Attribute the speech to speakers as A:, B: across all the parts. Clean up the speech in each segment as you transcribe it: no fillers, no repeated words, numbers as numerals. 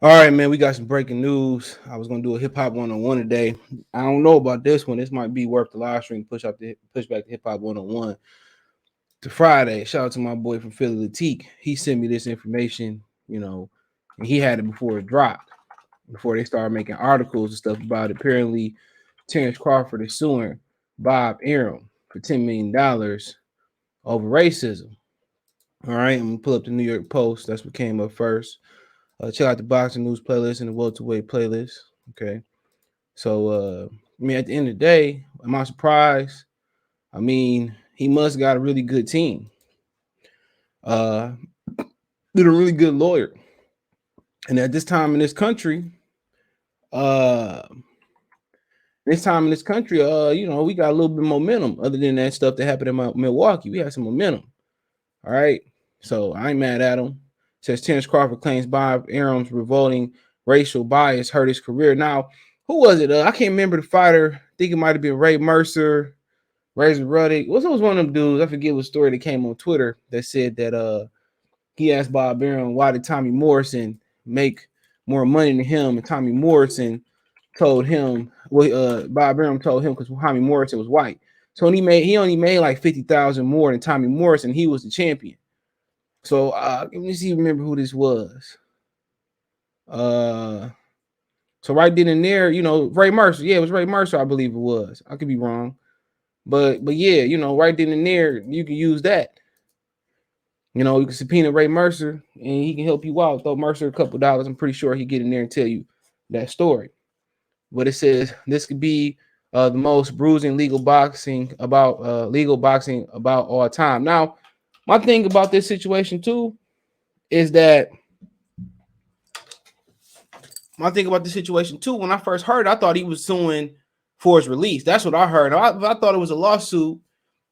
A: All right, man, we got some breaking news. I was gonna do a hip hop 101 today. I don't know about this one. This might be worth the live stream. Push back the hip hop 101 to Friday. Shout out to my boy from Philly Latique. He sent me this information, and he had it before it dropped, before they started making articles and stuff about it. Apparently, Terence Crawford is suing Bob Arum for $10 million over racism. All right, I'm gonna pull up the New York Post. That's what came up first. Check out the boxing news playlist and the welterweight playlist. Okay. So at the end of the day, am I surprised? I mean, he must got a really good team. Uh did a really good lawyer. And at this time in this country, uh we got a little bit of momentum. Other than that stuff that happened in Milwaukee, we had some momentum. All right. So I ain't mad at him. Says Terence Crawford claims Bob Arum's revolting racial bias hurt his career. Now, who was it? I can't remember the fighter. I think it might have been Ray Mercer, Razor Ruddick. What was one of them dudes? I forget what story that came on Twitter that said that he asked Bob Arum why did Tommy Morrison make more money than him, and Tommy Morrison told him, Bob Arum told him because Tommy Morrison was white. So he only made like 50,000 more than Tommy Morrison. He was the champion. So let me see, remember who this was. So right then and there, Ray Mercer. Yeah, it was Ray Mercer, I believe it was. I could be wrong. But yeah, right then and there, you can use that. You can subpoena Ray Mercer and he can help you out. Throw Mercer a couple dollars. I'm pretty sure he get in there and tell you that story. But it says this could be the most bruising legal boxing about all time. Now, my thing about this situation too is that when I first heard it, I thought he was suing for his release. That's what I heard. I thought it was a lawsuit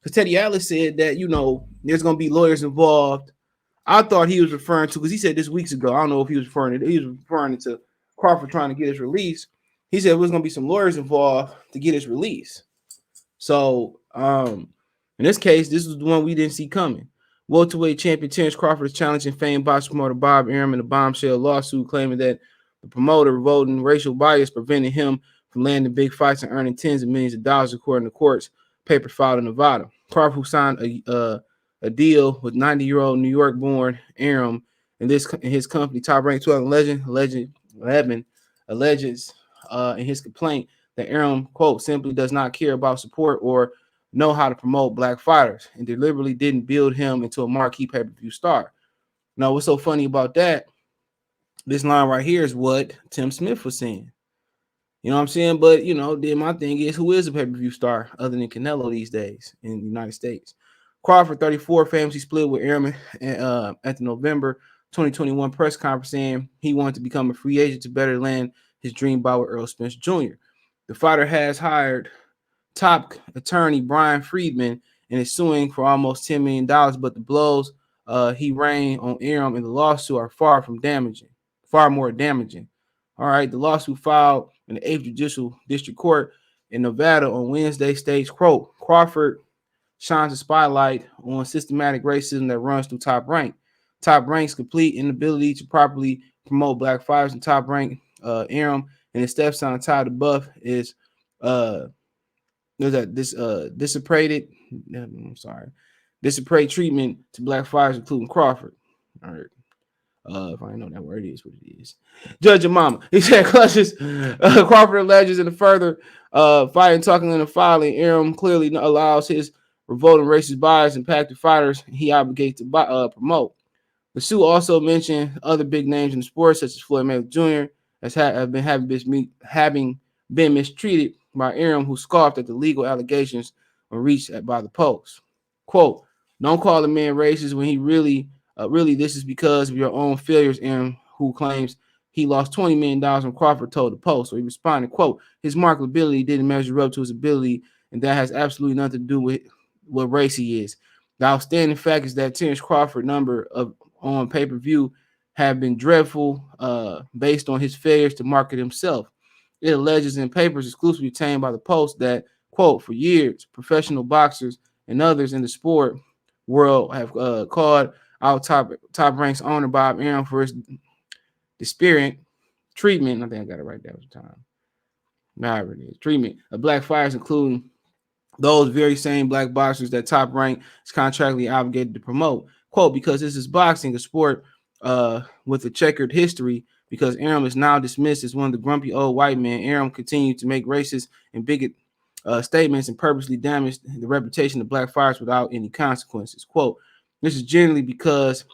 A: because Teddy Atlas said that, there's going to be lawyers involved. I thought he was referring to, because he said this weeks ago, I don't know if he was referring to Crawford trying to get his release. He said there was going to be some lawyers involved to get his release. So, in this case, this was the one we didn't see coming. Welterweight champion Terence Crawford is challenging famed box promoter Bob Arum in a bombshell lawsuit claiming that the promoter revolting racial bias prevented him from landing big fights and earning tens of millions of dollars, according to court's paper filed in Nevada. Crawford, who signed a deal with 90-year-old New York-born Arum and his company, Top Rank 12 alleges in his complaint that Arum, quote, simply does not care about support or know how to promote black fighters and deliberately didn't build him into a marquee pay-per-view star. Now, what's so funny about that? This line right here is what Tim Smith was saying. You know what I'm saying? But, then my thing is, who is a pay-per-view star other than Canelo these days in the United States? Crawford, 34, famously split with Arum at the November 2021 press conference, saying he wanted to become a free agent to better land his dream bout with Earl Spence Jr. The fighter has hired top attorney Brian Friedman and is suing for almost $10 million, but the blows he rained on Arum in the lawsuit are far more damaging. All right, the lawsuit filed in the 8th Judicial District Court in Nevada on Wednesday states, quote, Crawford shines a spotlight on systematic racism that runs through Top Rank. Top Rank's complete inability to properly promote black fighters, and Top Rank Arum and his stepson Ty DeBuff is dissipated treatment to black fighters, including Crawford. All right. If I know that word is what it is. Judge your mama. He said clutches. Crawford alleges in the further fighting, talking in the filing, Arum clearly allows his revolting racist bias impacted fighters he obligates to promote. The suit also mentioned other big names in the sport, such as Floyd Mayweather Jr., as having been mistreated by Arum, who scoffed at the legal allegations when reached by the Post. Quote, don't call the man racist when he really this is because of your own failures, Arum, who claims he lost $20 million when Crawford told the Post. So he responded, quote, his marketability didn't measure up to his ability, and that has absolutely nothing to do with what race he is. The outstanding fact is that Terence Crawford number on pay-per-view have been dreadful based on his failures to market himself. It alleges in papers exclusively obtained by the Post that, quote, for years, professional boxers and others in the sport world have called out Top Rank's owner Bob Arum for his disparate treatment. I think I got it right there with time. However it is. Treatment of black fighters, including those very same black boxers that Top Rank is contractually obligated to promote. Quote, because this is boxing, a sport with a checkered history, because Arum is now dismissed as one of the grumpy old white men, Arum continued to make racist and bigot statements and purposely damaged the reputation of black fighters without any consequences. Quote, this is generally because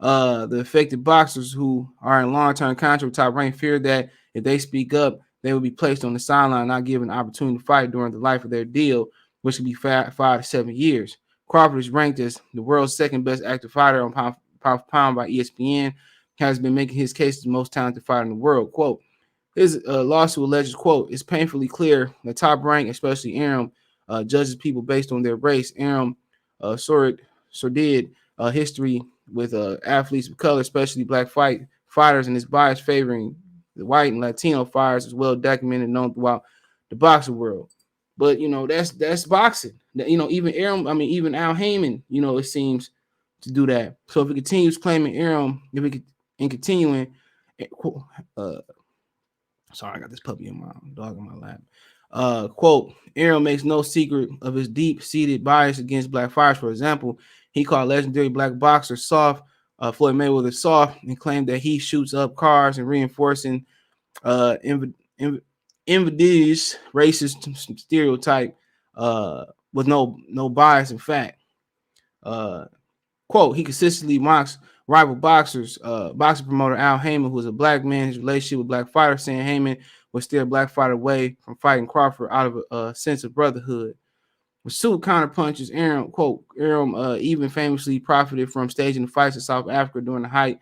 A: the affected boxers who are in long-term contract with Top Rank fear that if they speak up, they will be placed on the sideline, not given an opportunity to fight during the life of their deal, which could be 5 to 7 years. Crawford is ranked as the world's second best active fighter on pound for pound by ESPN, has been making his case as the most talented fighter in the world. Quote, his lawsuit alleges, quote, it's painfully clear that Top Rank, especially Arum, judges people based on their race. Arum sordid history with athletes of color, especially black fighters, and his bias favoring the white and Latino fighters is well documented and known throughout the boxing world. But that's boxing. Even Arum, even Al Heyman, it seems to do that. So if it continues claiming Arum, if it and continuing, sorry, I got this puppy in my dog in my lap. Quote, Arum makes no secret of his deep-seated bias against black fighters. For example, he called legendary black boxer soft, Floyd Mayweather soft, and claimed that he shoots up cars and reinforcing invidious racist stereotype with no bias. In fact, quote, he consistently mocks rival boxers, boxing promoter Al Heyman, who is a black man, his relationship with black fighters, saying Heyman was steer a black fighter away from fighting Crawford out of a sense of brotherhood. With suit counterpunches, Arum, quote, Arum even famously profited from staging the fights in South Africa during the height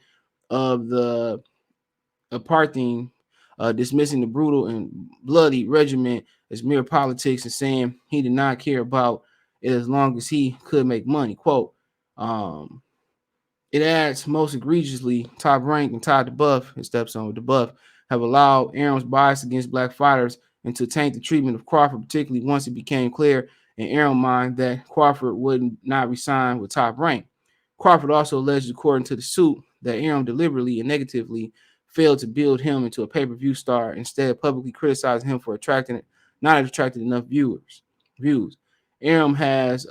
A: of the apartheid, dismissing the brutal and bloody regiment as mere politics and saying he did not care about it as long as he could make money. Quote, it adds most egregiously, Top Rank and Todd DeBuff, his stepson DeBuff, have allowed Arum's bias against black fighters and to taint the treatment of Crawford, particularly once it became clear in Arum's mind that Crawford would not resign with Top Rank. Crawford also alleged, according to the suit, that Arum deliberately and negatively failed to build him into a pay-per-view star, instead publicly criticizing him for not attracting enough views. Arum has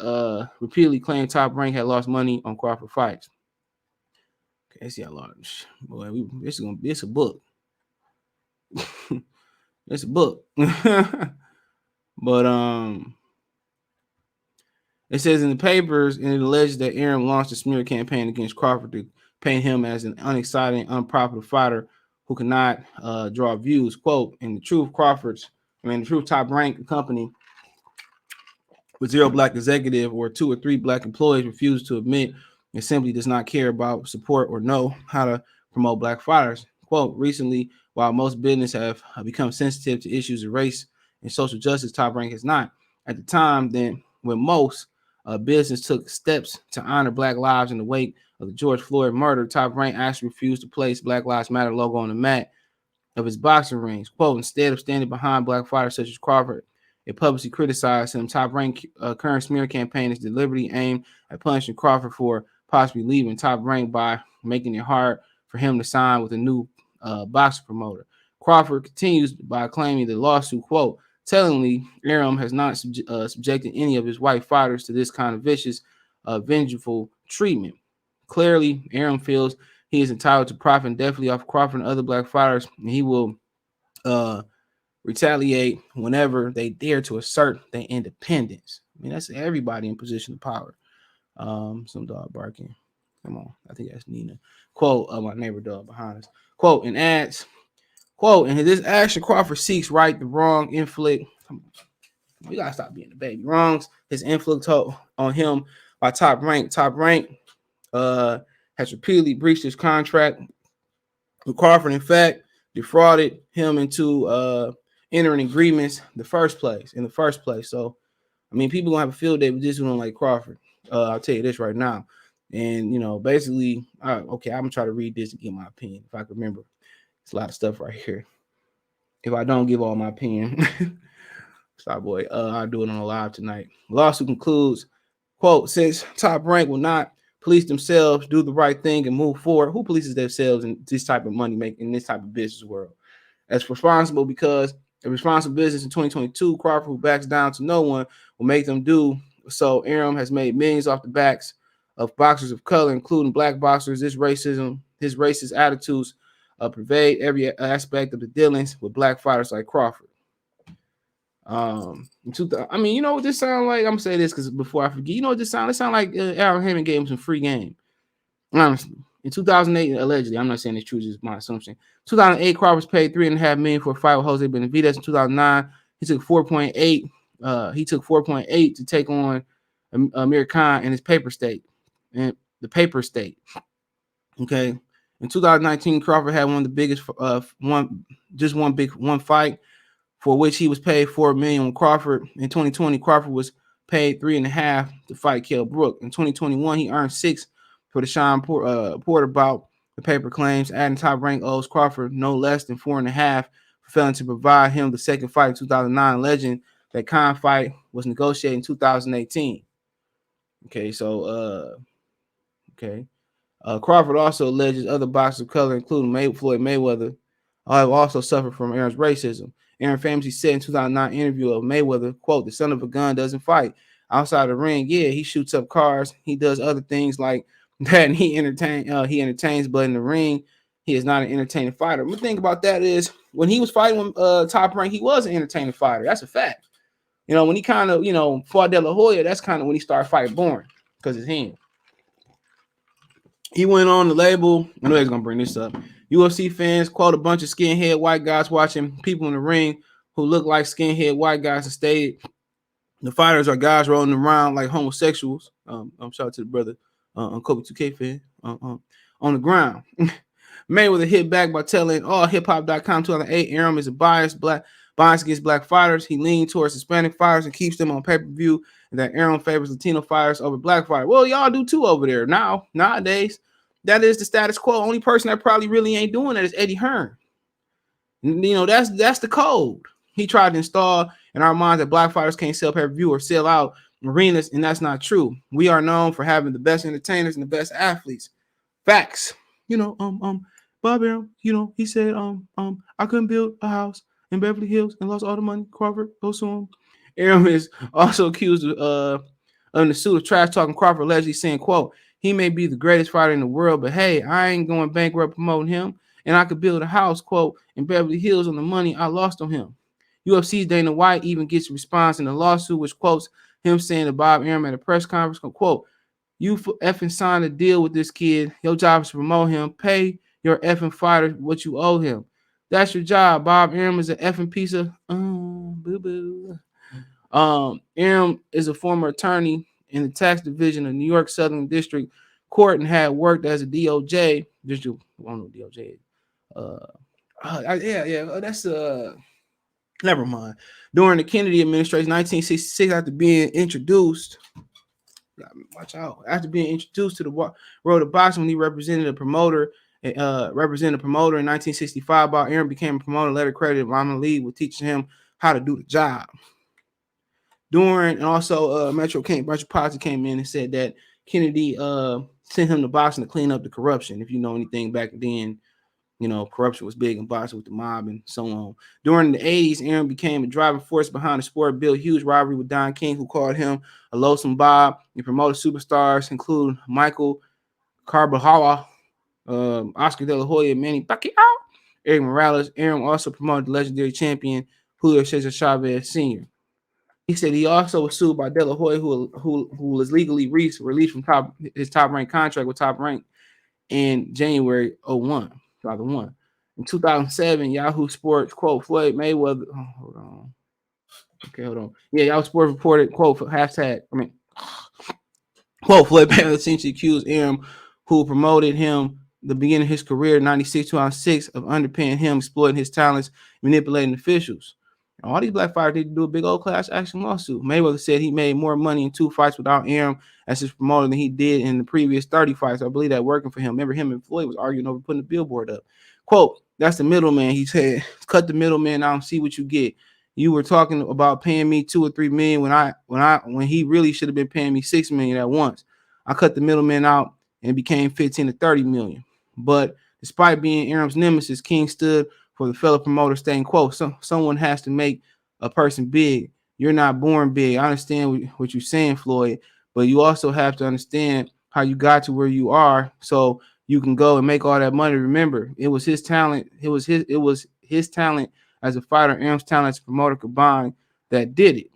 A: repeatedly claimed Top Rank had lost money on Crawford fights. Okay, let's see how large. Boy, it's a book. It's a book. But it says in the papers, and it alleges that Arum launched a smear campaign against Crawford to paint him as an unexciting, unpopular fighter who cannot draw views. Quote, in the truth, the truth Top Rank company with 0 black executive or 2 or 3 black employees refuse to admit and simply does not care about, support, or know how to promote black fighters. Quote, recently, while most business have become sensitive to issues of race and social justice, Top Rank has not. At the time then, when most business took steps to honor black lives in the wake of the George Floyd murder, Top Rank actually refused to place Black Lives Matter logo on the mat of his boxing rings. Quote, instead of standing behind black fighters such as Crawford, it publicly criticized him. Top Rank current smear campaign is deliberately aimed at punishing Crawford for possibly leaving Top Rank by making it hard for him to sign with a new boxing promoter. Crawford continues by claiming the lawsuit, quote, tellingly, Arum has not subjected any of his white fighters to this kind of vicious, vengeful treatment. Clearly, Arum feels he is entitled to profit indefinitely off Crawford and other black fighters, and he will retaliate whenever they dare to assert their independence. I mean, that's everybody in position of power. Some dog barking. Come on, I think that's Nina. Quote, my neighbor dog behind us. Quote, and adds, quote, in this action, Crawford seeks right the wrong inflict. We gotta stop being the baby. Wrongs his inflict on him by Top Rank. Top Rank has repeatedly breached his contract with Crawford. In fact, defrauded him into entering agreements in the first place. So, I mean, people gonna have a field day with this one like Crawford. I'll tell you this right now. And basically, okay, I'm gonna try to read this and get my opinion if I can remember. It's a lot of stuff right here. If I don't give all my opinion, sorry, boy, I'll do it on a live tonight. Lawsuit concludes, quote, since Top Rank will not police themselves, do the right thing, and move forward. Who polices themselves in this type of money making, in this type of business world? As responsible, because a responsible business in 2022, Crawford, who backs down to no one, will make them do so. Arum has made millions off the backs of boxers of color, including black boxers. His racist attitudes pervade every aspect of the dealings with black fighters like Crawford. I mean, you know what this sound like? I'm gonna say this because before I forget, you know what this sound? It sound like Aaron Hammond gave him some free game. Honestly, in 2008, allegedly, I'm not saying it's true, just my assumption. 2008, Crawford was paid $3.5 million for a fight with Jose Benavidez. In 2009, he took 4.8. He took 4.8 to take on Amir Khan in his paper state, and the paper state. Okay, in 2019, Crawford had one of the biggest one fight, for which he was paid $4 million. With Crawford in 2020, Crawford was paid $3.5 to fight Kell Brook. In 2021, he earned $6 for the Sean Porter bout. The paper claims adding Top Rank owes Crawford no less than $4.5 for failing to provide him the second fight in 2009. Legend that Khan fight was negotiated in 2018. Okay, so okay. Crawford also alleges other boxers of color, including Floyd Mayweather, have also suffered from Aaron's racism. Aaron famously said in 2009 interview of Mayweather, quote, "The son of a gun doesn't fight. Outside the ring, yeah, he shoots up cars. He does other things like that, and he entertains, but in the ring, he is not an entertaining fighter." The thing about that is, when he was fighting Top Rank, he was an entertaining fighter. That's a fact. You know, when he kind of, fought De La Hoya, that's kind of when he started fighting boring because his hand. He went on the label. I know he's gonna bring this up. UFC fans quote a bunch of skinhead white guys watching people in the ring who look like skinhead white guys and stated the fighters are guys rolling around like homosexuals. Shout out to the brother, Kobe 2K fan, on the ground. Mayweather hit back by telling allhiphop.com 2008 Arum is a bias against black fighters. He leaned towards Hispanic fighters and keeps them on pay-per-view, and that Arum favors Latino fighters over black fighters. Well, y'all do too over there nowadays. That is the status quo. Only person that probably really ain't doing that is Eddie Hearn. You know, that's the code. He tried to install in our minds that black fighters can't sell pay-per-view or sell out arenas, and that's not true. We are known for having the best entertainers and the best athletes. Facts. Bob Arum, he said, I couldn't build a house in Beverly Hills and lost all the money. Crawford, go sue him. Arum is also accused of the suit of trash talking Crawford, allegedly saying, quote, "He may be the greatest fighter in the world, but hey, I ain't going bankrupt promoting him, and I could build a house, quote, in Beverly Hills on the money I lost on him." UFC's Dana White even gets a response in the lawsuit, which quotes him saying to Bob Arum at a press conference, quote, "You effing signed a deal with this kid. Your job is to promote him. Pay your effing fighter what you owe him. That's your job. Bob Arum is an effing piece of boo-boo." Arum is a former attorney in the tax division of New York Southern District Court and had worked as a DOJ. District, I don't know DOJ. That's never mind. During the Kennedy administration, 1966, after being introduced. Watch out. After being introduced to the world of boxing, when he represented a promoter in 1965, Bob Arum became a promoter, later credited Muhammad Ali with teaching him how to do the job. And also Metropolitan came in and said that Kennedy sent him to boxing to clean up the corruption. If you know anything back then, corruption was big in boxing with the mob and so on. During the 80s, Arum became a driving force behind the sport, built huge rivalry with Don King, who called him a loathsome Bob, and promoted superstars, including Michael Carbajal, Oscar De La Hoya, Manny Pacquiao, Erik Morales. Arum also promoted the legendary champion Julio Cesar Chavez Sr. He said he also was sued by De La Hoya, who was legally released from his top rank contract with Top Rank in January 2001. In 2007, Yahoo Sports, quote, Floyd Mayweather. Oh, hold on. Okay, hold on. Yeah, Yahoo Sports reported, quote, quote, Floyd Mayweather essentially accused Arum, who promoted him the beginning of his career in 96-2006, of underpaying him, exploiting his talents, manipulating officials. All these black fighters need to do a big old class action lawsuit. Mayweather said he made more money in 2 fights without Arum as his promoter than he did in the previous 30 fights. I believe that working for him. Remember, him and Floyd was arguing over putting the billboard up. Quote, "That's the middleman," he said. "Cut the middleman out and see what you get. You were talking about paying me $2 or $3 million when he really should have been paying me $6 million at once. I cut the middleman out and became 15 to 30 million. But despite being Arum's nemesis, King stood for the fellow promoter, stating, quote, someone has to make a person big. You're not born big. I understand what you're saying, Floyd, but you also have to understand how you got to where you are so you can go and make all that money. Remember, it was his talent. It was his talent as a fighter, Arum's talent as a promoter combined that did it.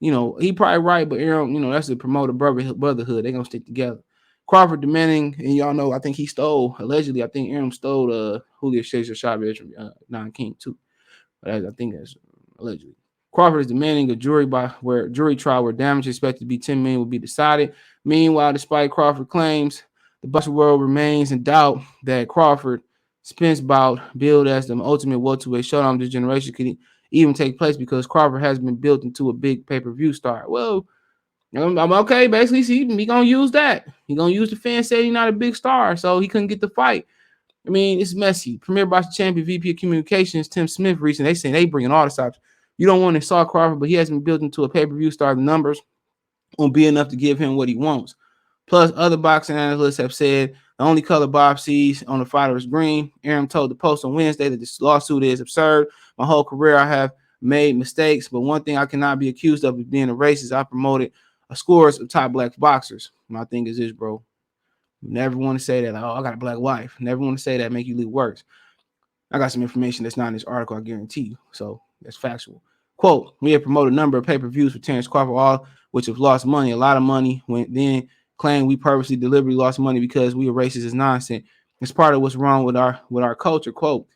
A: He probably right, but Arum, that's the promoter brotherhood. They're gonna stick together. Crawford demanding, and y'all know, I think he stole, allegedly, I think Arum stole Julio Cesar Chavez from Don King too. But I think that's allegedly. Crawford is demanding a jury trial where damage expected to be 10 million will be decided. Meanwhile, despite Crawford claims, the boxing world remains in doubt that Crawford Spence bout, billed as the ultimate welterweight showdown of this generation, could even take place because Crawford has been built into a big pay-per-view star. Well, I'm okay. Basically, see, he gonna use that. He gonna use the fans saying he's not a big star, so he couldn't get the fight. I mean, it's messy. Premier Boxing Champion, VP of Communications, Tim Smith, recently, they saying they bringing all the stops. You don't want to saw Crawford, but he hasn't been built into a pay-per-view star. The numbers won't be enough to give him what he wants. Plus, other boxing analysts have said the only color Bob sees on the fighter is green. Arum told the Post on Wednesday that this lawsuit is absurd. My whole career, I have made mistakes, but one thing I cannot be accused of is being a racist. I promoted a scores of top black boxers. My thing is this, bro. You never want to say that, like, oh, I got a black wife. Never want to say that, make you look worse. I got some information that's not in this article, I guarantee you. So that's factual. Quote, we have promoted a number of pay-per-views for Terence Crawford, all which have lost money, a lot of money, when then claim we purposely deliberately lost money because we are racist is nonsense. It's part of what's wrong with our culture. Quote,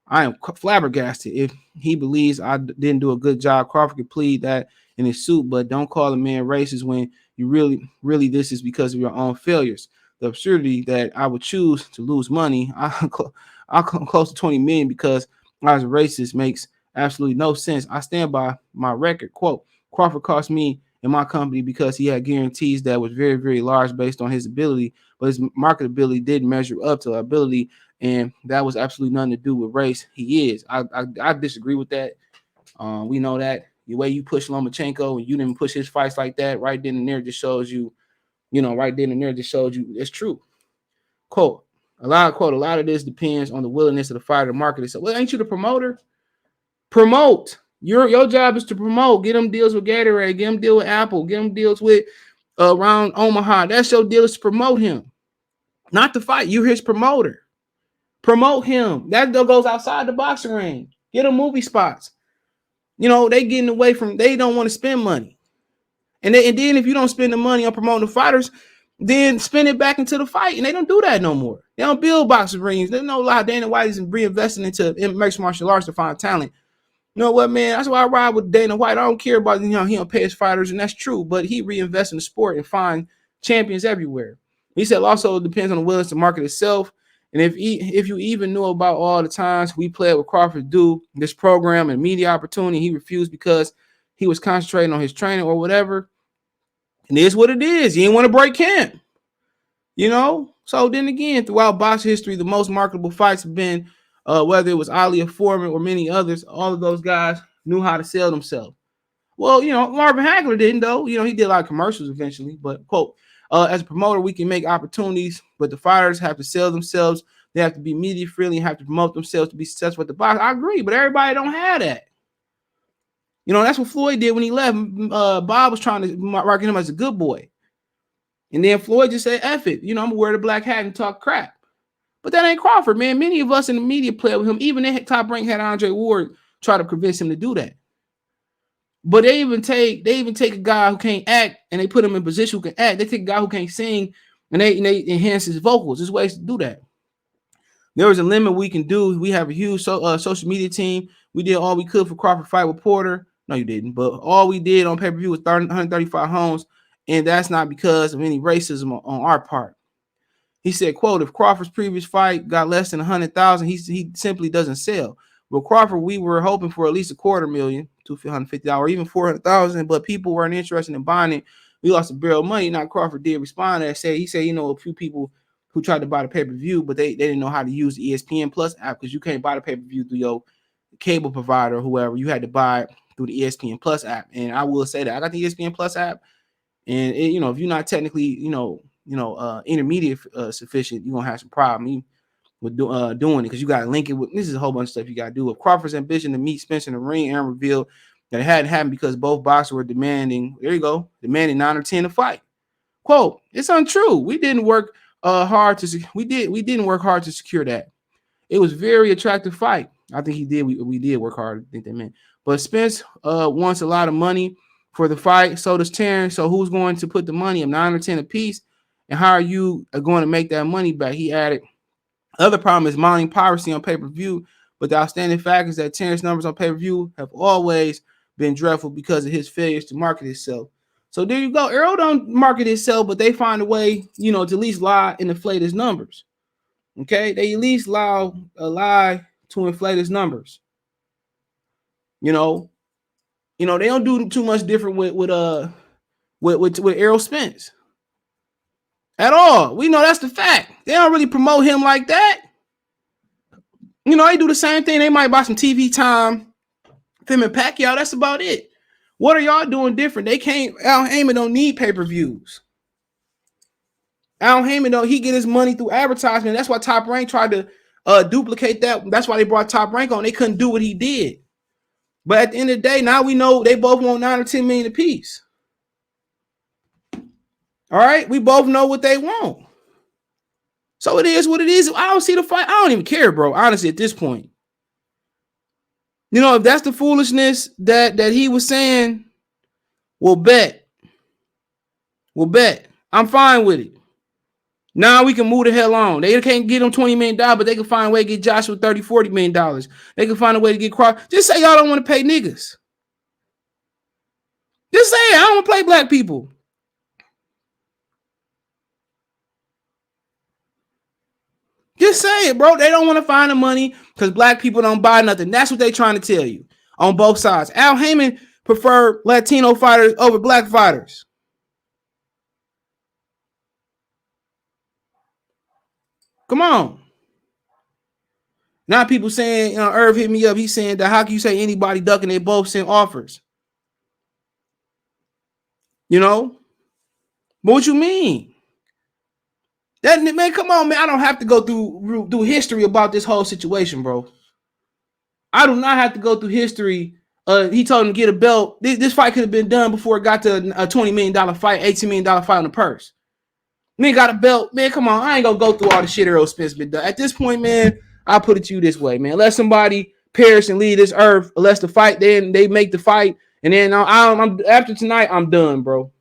A: I am flabbergasted. If he believes I didn't do a good job, Crawford could plead that in his suit, but don't call a man racist when you really this is because of your own failures. The absurdity that I would choose to lose money, I'll come close to 20 million because I was a racist makes absolutely no sense. I stand by my record. Quote, Crawford cost me and my company because he had guarantees that was very, very large based on his ability, but his marketability didn't measure up to ability, and that was absolutely nothing to do with race. He is. I disagree with that. We know that the way you push Lomachenko and you didn't push his fights like that, right then and there just shows you, right then and there just shows you it's true. Quote, a lot of this depends on the willingness of the fighter to market itself. Well, ain't you the promoter? Promote. Your job is to promote. Get them deals with Gatorade. Get them deal with Apple. Get them deals with around Omaha. That's your deal, is to promote him, not to fight. You're his promoter. Promote him. That goes outside the boxing ring. Get them movie spots. They getting away from. They don't want to spend money, and then if you don't spend the money on promoting the fighters, then spend it back into the fight, and they don't do that no more. They don't build boxing rings. There's no lie. Dana White is reinvesting into mixed martial arts to find talent. You know what, man? That's why I ride with Dana White. I don't care about, he don't pay his fighters, and that's true. But he reinvests in the sport and find champions everywhere. He said also it depends on the willingness to market itself. And if you even knew about all the times we played with Crawford do this program and media opportunity, he refused because he was concentrating on his training or whatever. And it is what it is. He didn't want to break camp. So then again, throughout boxing history, the most marketable fights have been whether it was Ali or Foreman or many others. All of those guys knew how to sell themselves. Well, Marvin Hagler didn't, though. He did a lot of commercials eventually. But, quote, as a promoter, we can make opportunities, but the fighters have to sell themselves. They have to be media friendly and have to promote themselves to be successful at the box. I agree, but everybody don't have that. That's what Floyd did when he left. Bob was trying to market him as a good boy. And then Floyd just said, F it. I'm going to wear the black hat and talk crap. But that ain't Crawford, man. Many of us in the media play with him. Even the top rank had Andre Ward try to convince him to do that. But they even take a guy who can't act and they put him in a position who can act. They take a guy who can't sing and they enhance his vocals. There's ways to do that. There was a limit we can do. We have a huge social media team. We did all we could for Crawford fight with Porter. No, you didn't. But all we did on pay-per-view was 135 homes. And that's not because of any racism on our part. He said, quote, if Crawford's previous fight got less than 100,000, he simply doesn't sell. With Crawford, we were hoping for at least $250,000, $250,000, or even 400,000, but people weren't interested in buying it. We lost a barrel of money. Now Crawford did respond to that. He said, a few people who tried to buy the pay-per-view, but they didn't know how to use the ESPN Plus app because you can't buy the pay-per-view through your cable provider or whoever. You had to buy it through the ESPN Plus app. And I will say that I got the ESPN Plus app. And you know, if you're not technically, intermediate sufficient, you're gonna have some problem with doing it, because you gotta link it with, this is a whole bunch of stuff you gotta do. With Crawford's ambition to meet Spence in the ring, Arum revealed that it hadn't happened because both boxers were demanding 9 or 10 to fight. Quote, it's untrue. We didn't work hard to secure that. It was a very attractive fight. I think he did. We did work hard. I think they meant. But Spence wants a lot of money for the fight. So does Terence. So who's going to put the money of 9 or 10 apiece? And how are you going to make that money back? He added, other problem is mounting piracy on pay-per-view. But the outstanding fact is that Terrence's numbers on pay-per-view have always been dreadful because of his failures to market himself. So there you go. Arrow don't market itself, but they find a way, to at least lie and inflate his numbers. Okay, they at least lie to inflate his numbers. They don't do too much different with Errol Spence at all. We know that's the fact. They don't really promote him like that. They do the same thing. They might buy some TV time, him and Pacquiao. That's about it. What are y'all doing different? Al Heyman don't need pay-per-views. Al Heyman, he get his money through advertisement. That's why Top Rank tried to duplicate that. That's why they brought Top Rank on. They couldn't do what he did. But at the end of the day, now we know they both want 9 or 10 million apiece. All right, we both know what they want. So it is what it is. I don't see the fight. I don't even care, bro. Honestly, at this point, if that's the foolishness that he was saying, we'll bet. I'm fine with it. Now we can move the hell on. They can't get them $20 million, but they can find a way to get Joshua $30, $40 million. They can find a way to get Crawford. Just say y'all don't want to pay niggas. Just say it. I don't want to play black people. Just say it, bro. They don't want to find the money because black people don't buy nothing. That's what they're trying to tell you on both sides. Al Heyman preferred Latino fighters over black fighters. Come on. Now people saying, Irv hit me up. He's saying that how can you say anybody ducking? They both sent offers. But what you mean? That man, come on, man. I don't have to go through history about this whole situation, bro. I do not have to go through history. He told him to get a belt. This fight could have been done before it got to a $20 million fight, $18 million fight on the purse. Man got a belt. Man, come on. I ain't gonna go through all the shit Errol Spence been done. At this point, man, I'll put it to you this way, man. Let somebody perish and leave this earth. Unless the fight, then they make the fight. And then I'm after tonight, I'm done, bro.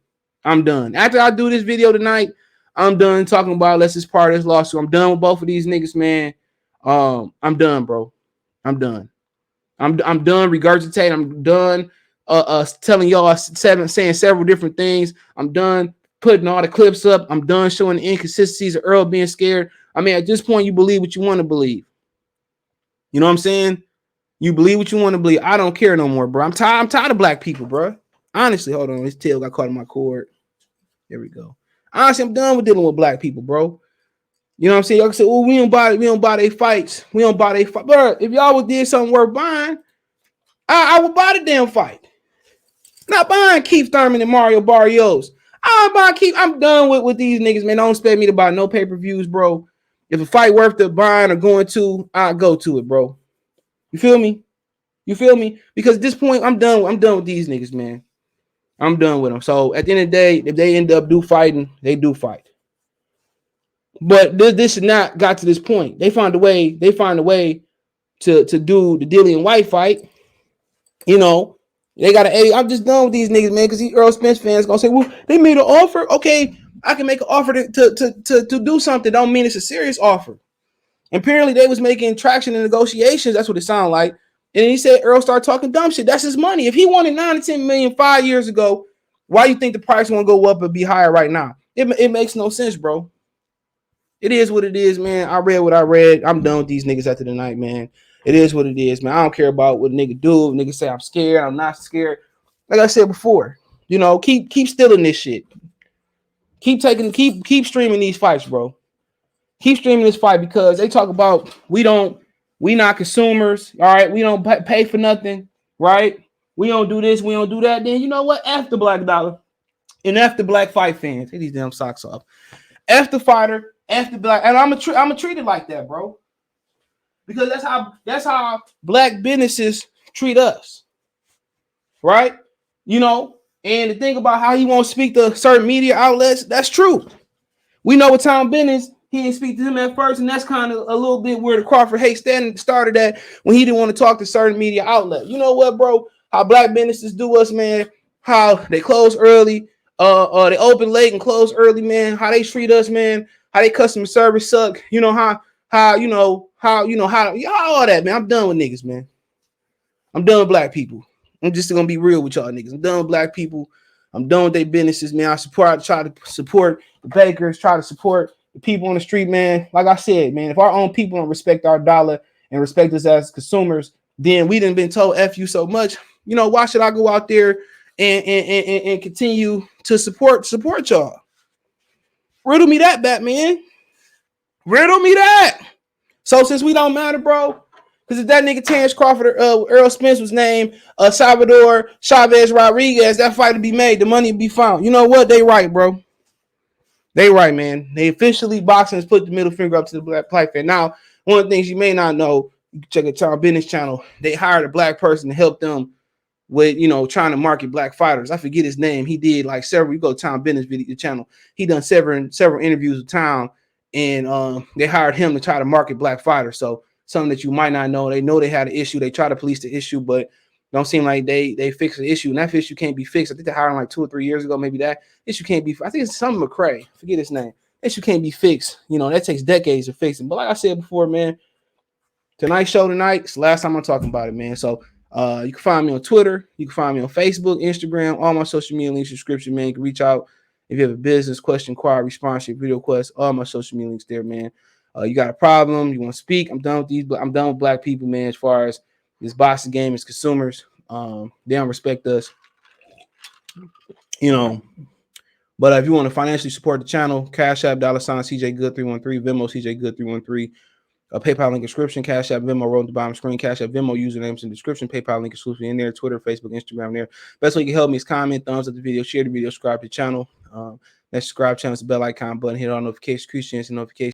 A: I'm done. After I do this video tonight, I'm done talking about unless it's part of this lawsuit. I'm done with both of these niggas, man. I'm done, bro. I'm done. I'm done regurgitating. I'm done telling y'all, saying several different things. I'm done putting all the clips up. I'm done showing the inconsistencies of Earl being scared. I mean, at this point, you believe what you want to believe. You know what I'm saying? You believe what you want to believe. I don't care no more, bro. I'm tired of black people, bro. Honestly, hold on. His tail got caught in my cord. There we go. Honestly, I'm done with dealing with black people, bro. You know what I'm saying? Y'all can say, "Oh, we don't buy their fights. We don't buy their fight." Bro, if y'all would did something worth buying, I would buy the damn fight. Not buying Keith Thurman and Mario Barrios. I'm done with these niggas, man. Don't expect me to buy no pay-per-views, bro. If a fight worth the buying or going to, I'll go to it, bro. You feel me? Because at this point, I'm done with these niggas, man. I'm done with them. So at the end of the day, if they end up fighting, they do fight. But this is not got to this point. They find a way to do the Dillian White fight. They got I'm just done with these niggas, man, because these Earl Spence fans gonna say, well, they made an offer. Okay, I can make an offer to do something. Don't mean it's a serious offer. Apparently, they was making traction in negotiations. That's what it sounded like. And he said Earl started talking dumb shit. That's his money. If he wanted 9 to 10 million 5 years ago, why you think the price won't go up and be higher right now? It makes no sense, bro. It is what it is, man. I read what I read. I'm done with these niggas after the night, man. It is what it is, man. I don't care about what nigga do. Niggas say I'm scared. I'm not scared. Like I said before, keep stealing this shit. Keep streaming these fights, bro. Keep streaming this fight because they talk about we not consumers. All right, we don't pay for nothing, right? We don't do this, we don't do that. Then you know what? F the black dollar. And F the black fight fans. Get these damn socks off. F the fighter, F the black. And I'm treat it like that, bro. Because that's how black businesses treat us. Right? You know, and the thing about how he won't speak to certain media outlets, that's true. We know with Tom Bennis, he didn't speak to him at first, and that's kind of a little bit where the Crawford hate standing started at when he didn't want to talk to certain media outlets. You know what, bro? How black businesses do us, man. How they close early, they open late and close early, man. How they treat us, man. How they customer service suck. You know how all that, man. I'm done with niggas, man. I'm done with black people. I'm just gonna be real with y'all niggas. I'm done with black people. I'm done with their businesses, man. I try to support the bakers, try to support the people on the street, man. Like I said, man, if our own people don't respect our dollar and respect us as consumers, then we done been told F you so much. You know, why should I go out there and continue to support y'all? Riddle me that, Batman. Riddle me that. So since we don't matter, bro, because if that nigga Terence Crawford or Earl Spence was named Salvador Chavez Rodriguez, that fight would be made. The money would be found. You know what? They right, bro. They right, man. They officially boxing has put the middle finger up to the black fan. Now, one of the things you may not know, you can check out Tom Bennis channel. They hired a black person to help them with, you know, trying to market black fighters. I forget his name. He did like several. You go to Tom Bennis video channel. He done several interviews with Tom, and they hired him to try to market black fighters. So something that you might not know. They know they had an issue. They try to police the issue, but don't seem like they fix the issue. And that issue can't be fixed. I think they hired him like 2 or 3 years ago. Maybe that issue can't be. I think it's some McCray. Forget his name. Issue can't be fixed. You know, that takes decades to fix it. But like I said before, man, tonight's show tonight. It's the last time I'm talking about it, man. So you can find me on Twitter. You can find me on Facebook, Instagram, all my social media links, description, man. You can reach out if you have a business question, inquiry, sponsorship, video request, all my social media links there, man. You got a problem, you want to speak, I'm done with these. I'm done with black people, man, as far as this boxing game as consumers. They don't respect us, you know. But if you want to financially support the channel, Cash App, $CJ Good 313, Venmo, CJ Good 313. PayPal link description, Cash App, Venmo, roll at the bottom screen, Cash App, Venmo, usernames in the description, PayPal link exclusively in there, Twitter, Facebook, Instagram there. Best way you can help me is comment, thumbs up the video, share the video, subscribe to the channel. That subscribe channel is the bell icon button, hit all notifications, increase chance and notifications.